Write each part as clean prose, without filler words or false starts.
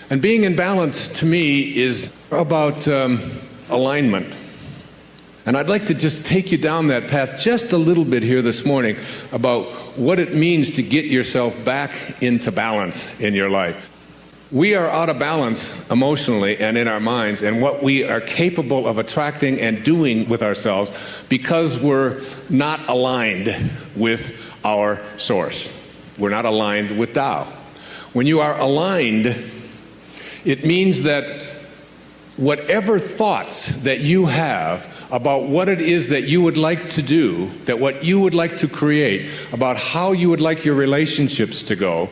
And being in balance, to me, is about alignment. And I'd like to just take you down that path just a little bit here this morning about what it means to get yourself back into balance in your life. We are out of balance emotionally and in our minds and what we are capable of attracting and doing with ourselves because we're not aligned with our source. We're not aligned with Tao. When you are aligned, it means that whatever thoughts that you have about what it is that you would like to do, that what you would like to create, about how you would like your relationships to go,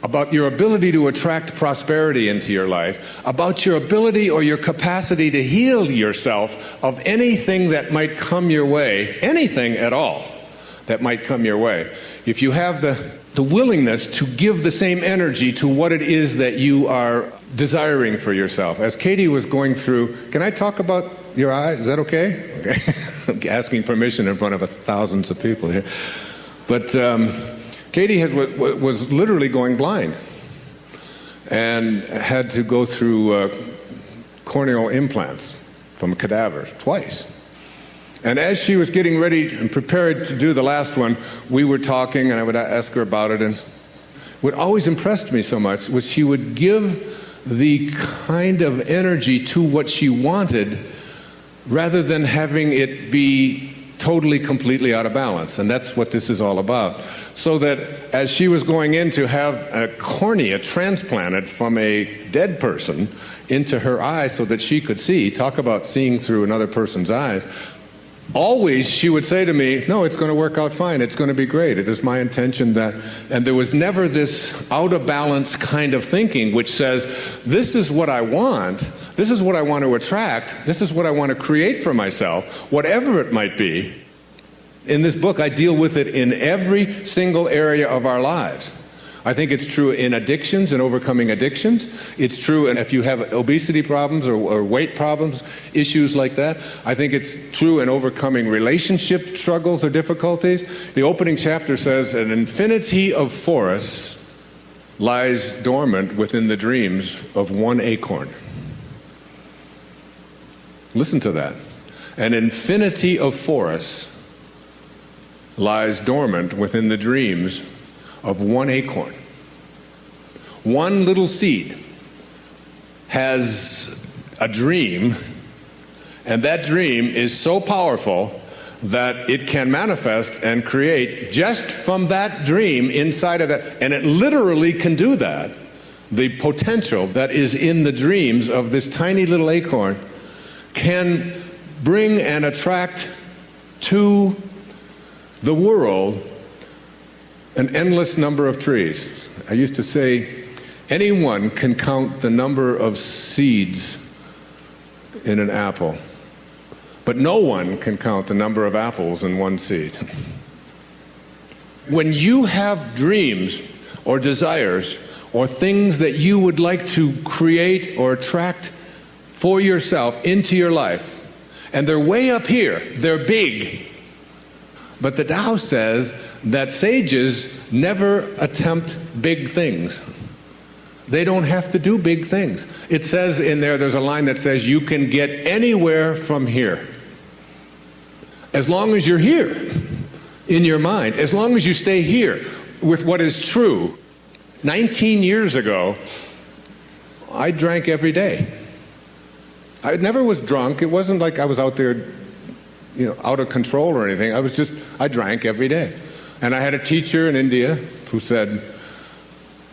about your ability to attract prosperity into your life, about your ability or your capacity to heal yourself of anything that might come your way, anything at all that might come your way. If you have the willingness to give the same energy to what it is that you are desiring for yourself. As Katie was going through, can I talk about your eye? Is that okay? Okay. Asking permission in front of thousands of people here. But Katie was literally going blind and had to go through corneal implants from cadavers twice. And as she was getting ready and prepared to do the last one, we were talking, and I would ask her about it. And what always impressed me so much was she would give the kind of energy to what she wanted rather than having it be totally, completely out of balance. And that's what this is all about. So that as she was going in to have a cornea transplanted from a dead person into her eye so that she could see, talk about seeing through another person's eyes, always she would say to me, no, it's going to work out fine. It's going to be great. It is my intention that... And there was never this out of balance kind of thinking which says, this is what I want. This is what I want to attract. This is what I want to create for myself, whatever it might be. In this book, I deal with it in every single area of our lives. I think it's true in addictions and overcoming addictions. It's true if you have obesity problems or weight problems, issues like that. I think it's true in overcoming relationship struggles or difficulties. The opening chapter says, an infinity of forests lies dormant within the dreams of one acorn. Listen to that. An infinity of forests lies dormant within the dreams of one acorn. One little seed has a dream, and that dream is so powerful that it can manifest and create just from that dream inside of that, and it literally can do that. The potential that is in the dreams of this tiny little acorn can bring and attract to the world an endless number of trees. I used to say, anyone can count the number of seeds in an apple, but no one can count the number of apples in one seed. When you have dreams or desires or things that you would like to create or attract for yourself into your life, and they're way up here, they're big, but the Tao says that sages never attempt big things. They don't have to do big things. It says in there's a line that says you can get anywhere from here. As long as you're here in your mind, as long as you stay here with what is true. 19 years ago, I drank every day. I never was drunk. It wasn't like I was out there, out of control or anything. I drank every day. And I had a teacher in India who said,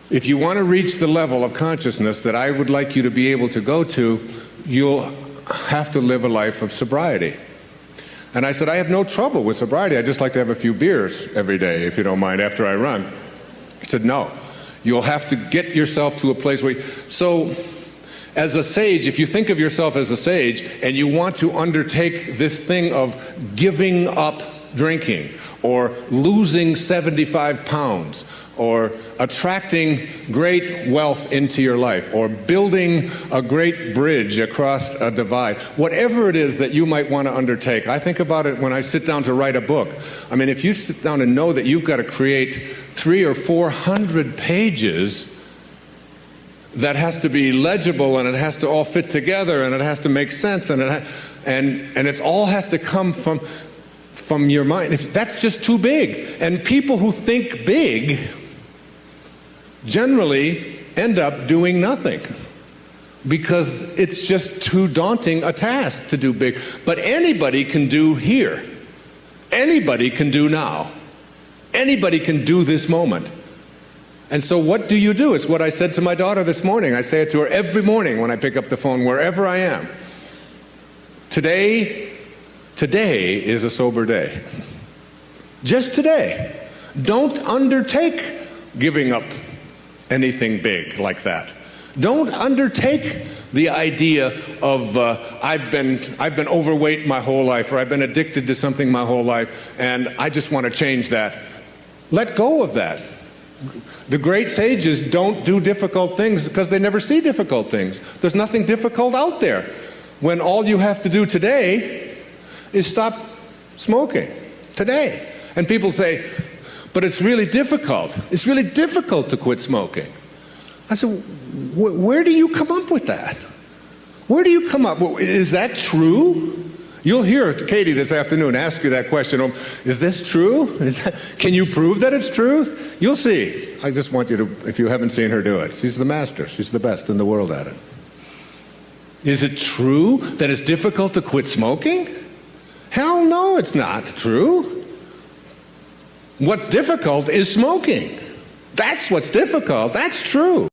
if you want to reach the level of consciousness that I would like you to be able to go to, you'll have to live a life of sobriety. And I said, I have no trouble with sobriety. I just like to have a few beers every day, if you don't mind, after I run. He said, no, you'll have to get yourself to a place where... So, as a sage, if you think of yourself as a sage and you want to undertake this thing of giving up drinking or losing 75 pounds or attracting great wealth into your life or building a great bridge across a divide, whatever it is that you might want to undertake. I think about it when I sit down to write a book. I mean, if you sit down and know that you've got to create 300 or 400 pages that has to be legible, and it has to all fit together, and it has to make sense, and it all has to come from your mind. That's just too big. And people who think big generally end up doing nothing, because it's just too daunting a task to do big. But anybody can do here. Anybody can do now. Anybody can do this moment. And so what do you do? It's what I said to my daughter this morning. I say it to her every morning when I pick up the phone, wherever I am. Today is a sober day. Just today. Don't undertake giving up anything big like that. Don't undertake the idea of I've been overweight my whole life, or I've been addicted to something my whole life, and I just want to change that. Let go of that. The great sages don't do difficult things because they never see difficult things. There's nothing difficult out there when all you have to do today is stop smoking. Today. And people say, but it's really difficult. It's really difficult to quit smoking. I said, where do you come up with that? Where do you come up? Is that true? You'll hear Katie this afternoon ask you that question. Is this true? Can you prove that it's true? You'll see. I just want you to, if you haven't seen her do it. She's the master. She's the best in the world at it. Is it true that it's difficult to quit smoking? Hell no, it's not true. What's difficult is smoking. That's what's difficult. That's true.